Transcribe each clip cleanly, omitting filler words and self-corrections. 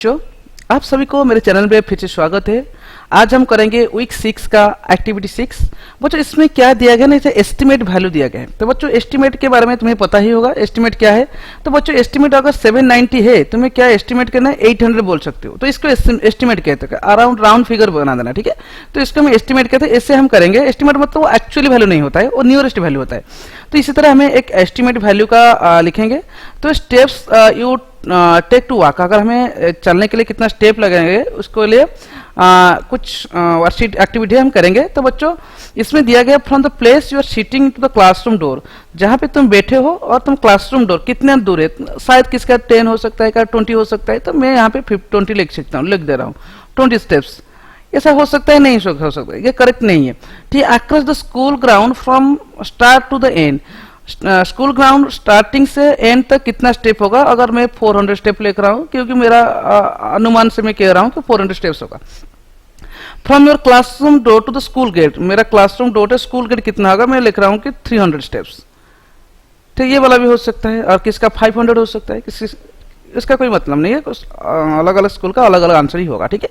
बच्चों, आप सभी को मेरे चैनल पे फिर से स्वागत है। आज हम करेंगे वीक 6 का एक्टिविटी 6। बच्चों, इसमें क्या दिया गया ना, इसे एस्टिमेट वैल्यू दिया गया है। तो बच्चों, एस्टिमेट के बारे में तुम्हें पता ही होगा एस्टिमेट क्या है। तो बच्चों, एस्टिमेट अगर 790 है, तुम्हें क्या एस्टिमेट करना है, 800 बोल सकते हो। तो इसको एस्टिमेट कहते हैं, अराउंड राउंड फिगर बना देना, ठीक है। तो इसको हम एस्टिमेट कहते हैं। इससे हम करेंगे एस्टिमेट, मतलब वो एक्चुअली वैल्यू नहीं होता है, वो नियरेस्ट वैल्यू होता है। तो इसी तरह हमें एक एस्टिमेट वैल्यू का लिखेंगे। तो steps you take to walk, अगर हमें चलने के लिए कितना स्टेप लगेंगे उसको लिए कुछ वर्कशीट एक्टिविटी हम करेंगे। तो बच्चों, इसमें दिया गया from the place you are sitting to the classroom door, जहाँ पे तुम बैठे हो और तुम क्लासरूम डोर कितने दूर है। शायद किसका 10 हो सकता है, क्या 20 हो सकता है। तो मैं यहाँ पे 20 लिख सकता हूँ, लिख दे रहा हूँ 20 स्टेप्स। ऐसा हो सकता है, नहीं हो सकता है, ये करेक्ट नहीं है, ठीक है। Across the school ground from start to the end, school ground starting से एंड तक कितना स्टेप होगा। अगर मैं 400 स्टेप लिख रहा हूँ, क्योंकि मेरा अनुमान से मैं कह रहा हूँ कि 400 स्टेप्स होगा। From your classroom door to the school gate, मेरा classroom door to school gate कितना होगा, मैं लिख रहा हूँ कि 300 स्टेप्स। ठीक, ये वाला भी हो सकता है, और किसका 500 हो सकता है, किसी इसका कोई मतलब नहीं है, अलग अलग स्कूल का अलग अलग आंसर ही होगा, ठीक है।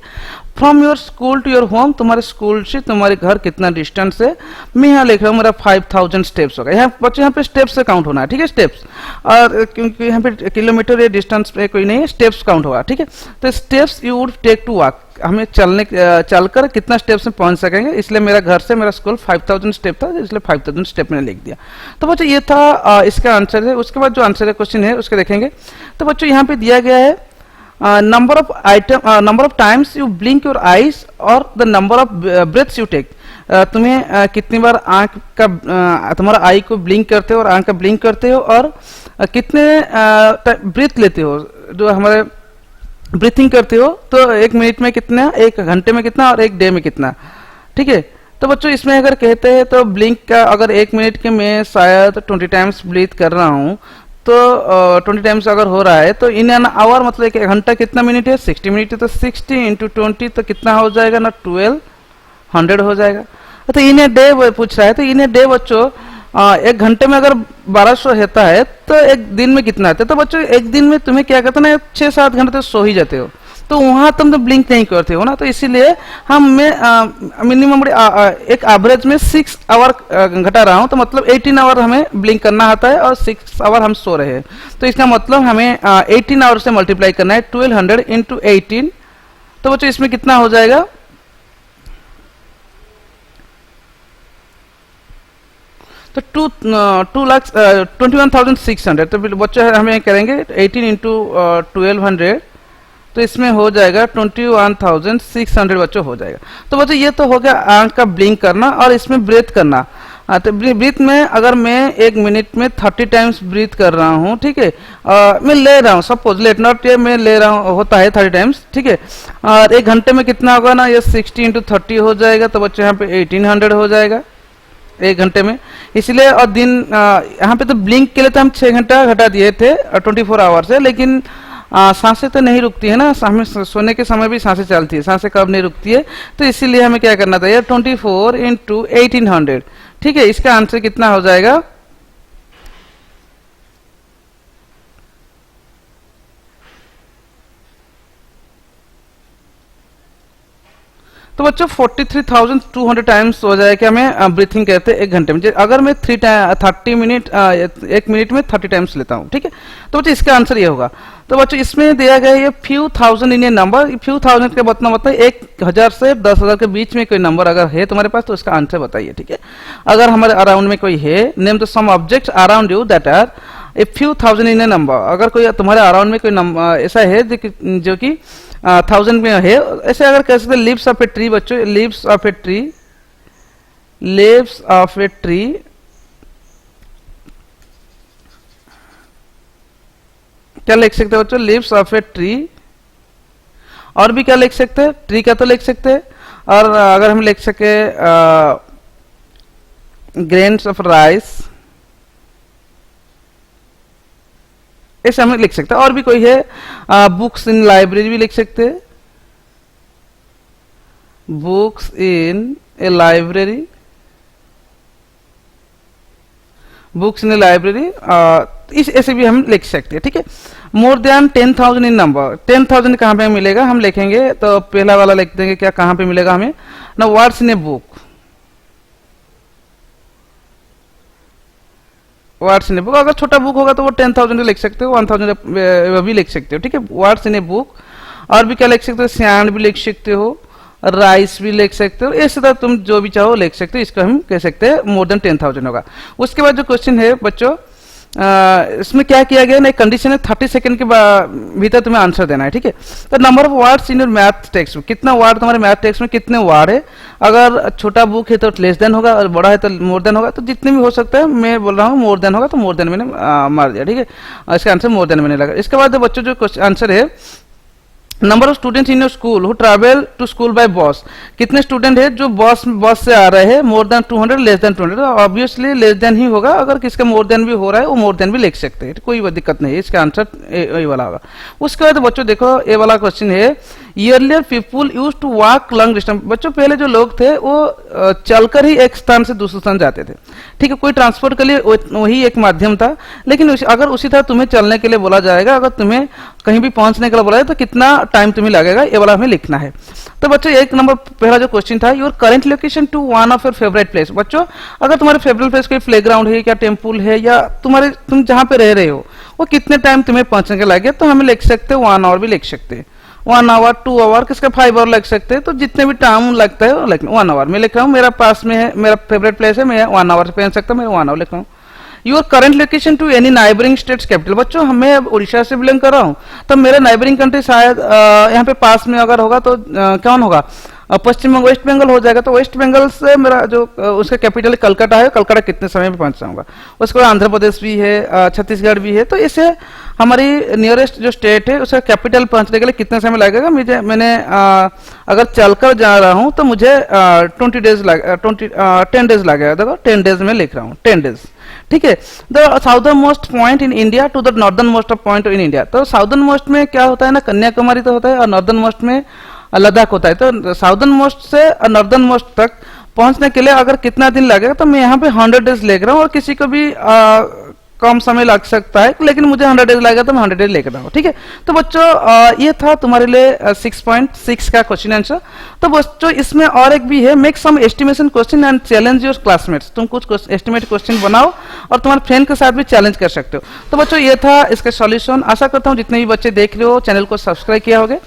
From your school to your home, तुम्हारे स्कूल से तुम्हारे घर कितना डिस्टेंस है। मैं यहाँ लिख रहा हूँ मेरा 5000 स्टेप्स होगा। यहाँ बच्चे, यहाँ पे स्टेप्स से काउंट होना है, ठीक है, स्टेप्स। और क्योंकि यहाँ पे किलोमीटर या डिस्टेंस पे कोई नहीं है, स्टेप्स काउंट होगा, ठीक है। तो steps you would take to walk, हमें चलकर कितना स्टेप्स में पहुंच सकेंगे। इसलिए मेरा घर से मेरा स्कूल 5000 स्टेप था, इसलिए 5000 स्टेप मैंने लिख दिया। तो बच्चों, ये था इसका आंसर है। उसके बाद जो आंसर है क्वेश्चन है उसके देखेंगे। तो बच्चों, यहाँ पे दिया गया है number of times you blink your eyes और the number of breaths you take. तुम्हें कितनी बार आंख का तुम्हारा आई को ब्लिंक करते हो और आंख का ब्लिंक करते हो, और कितने ब्रीथ लेते हो, जो हमारे ब्रीथिंग करते हो। तो 1 मिनट में कितना, 1 घंटे में कितना, और 1 डे में कितना, ठीक है। तो बच्चों, इसमें अगर कहते हैं तो ब्लिंक का अगर 1 मिनट के मैं शायद 20 टाइम्स ब्रीथ कर रहा हूँ, तो 20 टाइम्स अगर हो रहा है, तो इन एन आवर मतलब 1 घंटा कितना मिनट है, 60 मिनट है। तो 60 इंटू 20 तो कितना हो जाएगा ना, 1200 हो जाएगा। तो इन ए डे पूछ रहा है, तो इन ए डे बच्चों 1 घंटे में अगर 1200 होता है, तो 1 दिन में कितना आता है। तो बच्चों, 1 दिन में तुम्हें क्या कहते हैं ना, 6-7 घंटे तो सो ही जाते हो, तो वहां तुम तो ब्लिंक नहीं करते हो ना। तो इसीलिए हम मैं मिनिमम एक एवरेज में 6 आवर घटा रहा हूं। तो मतलब 18 आवर हमें ब्लिंक करना आता है और 6 आवर हम सो रहे हैं। तो इसका मतलब हमें 18 आवर से मल्टीप्लाई करना है, 1200 इंटू 18। तो बच्चों, इसमें कितना हो जाएगा, तो 21,600। तो बच्चों, हमें करेंगे 18 इंटू 1200, तो इसमें हो जाएगा 21,600 बच्चों हो जाएगा। तो बच्चों, ये तो हो गया आंख का ब्लिंक करना और इसमें ब्रीथ करना। तो ब्रीथ में अगर मैं 1 मिनट में 30 टाइम्स ब्रीथ कर रहा हूँ, ठीक है, मैं ले रहा हूँ, सपोज लेट नॉट ये मैं ले रहा हूँ, होता है 30 टाइम्स, ठीक है। और 1 घंटे में कितना होगा ना, ये 60 इंटू 30 हो जाएगा। तो बच्चों, यहाँ पे 1800 हो जाएगा 1 घंटे में। इसलिए और दिन यहाँ पे तो ब्लिंक के लिए तो हम 6 घंटा घटा दिए थे 24 आवर से, लेकिन सांसें तो नहीं रुकती है ना, हमें सोने के समय भी सांसें चलती है, सांसें कब नहीं रुकती है। तो इसीलिए हमें क्या करना था, 24 इंटू 1800, ठीक है। इसका आंसर कितना हो जाएगा, तो बच्चों 43,200 टाइम्स हो जाएगा। हमें ब्रीथिंग कहते हैं 1 घंटे में। अगर मैं 30 मिनट 1 मिनट में 30 टाइम्स लेता हूँ, ठीक है। तो बच्चों, इसका आंसर ये होगा। तो बच्चों, इसमें दिया गया ये few thousand in a number, few thousand का मतलब 1000 से 10,000 के बीच में कोई नंबर अगर है तुम्हारे पास, तो उसका आंसर बताइए, ठीक है। अगर हमारे अराउंड में कोई है, name the some objects around you that are a few thousand in a number. अगर कोई तुम्हारे अराउंड में कोई नंबर ऐसा है जो कि 1000 में है, ऐसे अगर कह सकते लीव्स ऑफ ए ट्री। बच्चों, leaves of a tree, leaves of a tree, क्या लिख सकते हैं बच्चों, लीव्स ऑफ ए ट्री। और भी क्या लिख सकते हैं, ट्री का तो लिख सकते हैं, और अगर हम लिख सके ग्रेन्स ऑफ राइस, ऐसे हम लिख सकते हैं। और भी कोई है, बुक्स इन लाइब्रेरी भी लिख सकते हैं, बुक्स इन ए लाइब्रेरी। बुक्स इन लाइब्रेरी, इस ऐसे भी हम लिख सकते हैं, ठीक है। मोर देन 10,000 इन नंबर, 10,000 कहाँ पे मिलेगा हम लिखेंगे, तो पहला वाला लिख देंगे, क्या कहाँ पे मिलेगा हमें ना, words in a book, words in a book. अगर छोटा बुक होगा तो वो 10,000 लिख सकते हो, 1,000 भी लिख सकते हो, ठीक है। वर्ड्स इन ए बुक, और भी क्या लिख सकते हो, सैंड भी लिख सकते हो, राइस भी लिख सकते हो, इस तरह तुम जो भी चाहो लिख सकते हो। इसको हम कह सकते हैं मोर देन 10,000 होगा। उसके बाद जो क्वेश्चन है बच्चों, इसमें क्या किया गया ना, एक कंडीशन है 30 सेकंड के भीतर तुम्हें आंसर देना है, ठीक है। तो number of words in your math text में, कितना वर्ड तुम्हारे मैथ टेक्स्ट में कितने वर्ड है। अगर छोटा बुक है तो लेस देन होगा, और बड़ा है तो मोर देन होगा। तो जितने भी हो सकता है, मैं बोल रहा हूँ मोर देन होगा, तो मोर देन मैंने मार दिया, ठीक है। इसका आंसर मोर देन मैंने लगा। इसके बाद बच्चों जो आंसर है, number of students in your school who travel to school by bus, कितने स्टूडेंट है जो बस से आ रहे हैं, more than 200 less than 200, obviously less than ही होगा। अगर किसका मोर देन भी हो रहा है वो मोर देन भी लिख सकते हैं, कोई दिक्कत नहीं है। इसका आंसर ये वाला होगा। उसके बाद बच्चों देखो, ये वाला क्वेश्चन है, earlier people use to walk long distance. बच्चों पहले जो लोग थे वो चलकर ही एक स्थान से दूसरे स्थान जाते थे, ठीक है। कोई ट्रांसपोर्ट के लिए वही एक माध्यम था, लेकिन अगर उसी तरह तुम्हें चलने के लिए बोला जाएगा, अगर तुम्हें कहीं भी पहुंचने के लिए बोला जाए तो कितना टाइम तुम्हें लगेगा, ये वाला हमें लिखना है। तो बच्चों एक नंबर पहला जो क्वेश्चन था, your current location to one of your favourite place. बच्चों अगर तुम्हारे फेवरेट प्लेस कोई प्लेग्राउंड है, क्या टेम्पल है, या तुम जहां पे रह रहे हो वो कितने टाइम तुम्हें पहुंचने के लगे, तो हमें लिख सकते हैं 1 आवर भी लिख सकते हैं, 1 आवर 2 आवर, किसका 5 आवर लग सकते हैं। तो जितने भी टाइम लगता है 1 आवर मैं लिख रहा हूँ। मेरा पास में है, मेरा फेवरेट प्लेस है, मैं 1 आवर पहन सकता हूँ, मैं 1 आवर लिख रहा हूँ। Your current location to any neighbouring states capital. बच्चों मैं अब उड़ीसा से बिलोंग कर रहा हूँ, तो मेरा नाइबरिंग कंट्री शायद यहाँ पे पास में अगर होगा तो कौन होगा, पश्चिम बंगाल, वेस्ट बंगाल हो जाएगा। तो वेस्ट बंगाल से मेरा जो उसका कैपिटल कलकत्ता है, कलकत्ता कितने समय में पहुंच जाऊंगा। उसके बाद आंध्र प्रदेश भी है, छत्तीसगढ़ भी है। तो इसे हमारी नियरेस्ट जो स्टेट है उसका कैपिटल पहुंचने के लिए कितना समय लगेगा, मैंने अगर चलकर जा रहा हूं तो मुझे 10 डेज लगेगा। देखो 10 डेज में लिख रहा हूँ, 10 डेज, ठीक है। The southern most point in India to the northern most point in India. तो साउदर्न मोस्ट में क्या होता है ना, कन्याकुमारी तो होता है, और नॉर्दर्न मोस्ट में लद्दाख होता है। तो साउदर्न मोस्ट से नॉर्दर्न मोस्ट तक पहुंचने के लिए अगर कितना दिन लगेगा, तो मैं यहाँ पे 100 डेज लेकर रहा हूँ, और किसी को भी कम समय लग सकता है, लेकिन मुझे 100 डेज लगेगा तो मैं 100 डेज लेकर रहा हूँ, ठीक है। तो बच्चों ये था तुम्हारे लिए 6.6 का क्वेश्चन आंसर। तो बच्चों इसमें और एक भी है, make some estimation question and challenge your classmates. तुम कुछ एस्टिमेट क्वेश्चन बनाओ और तुम्हारे फ्रेंड के साथ भी चैलेंज कर सकते हो। तो बच्चों ये था इसका सॉल्यूशन। आशा करता हूँ जितने भी बच्चे देख रहे हो चैनल को सब्सक्राइब किया होगे,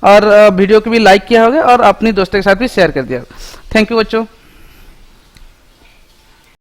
और वीडियो को भी लाइक किया होगा, और अपनी दोस्तों के साथ भी शेयर कर दिया। थैंक यू बच्चों।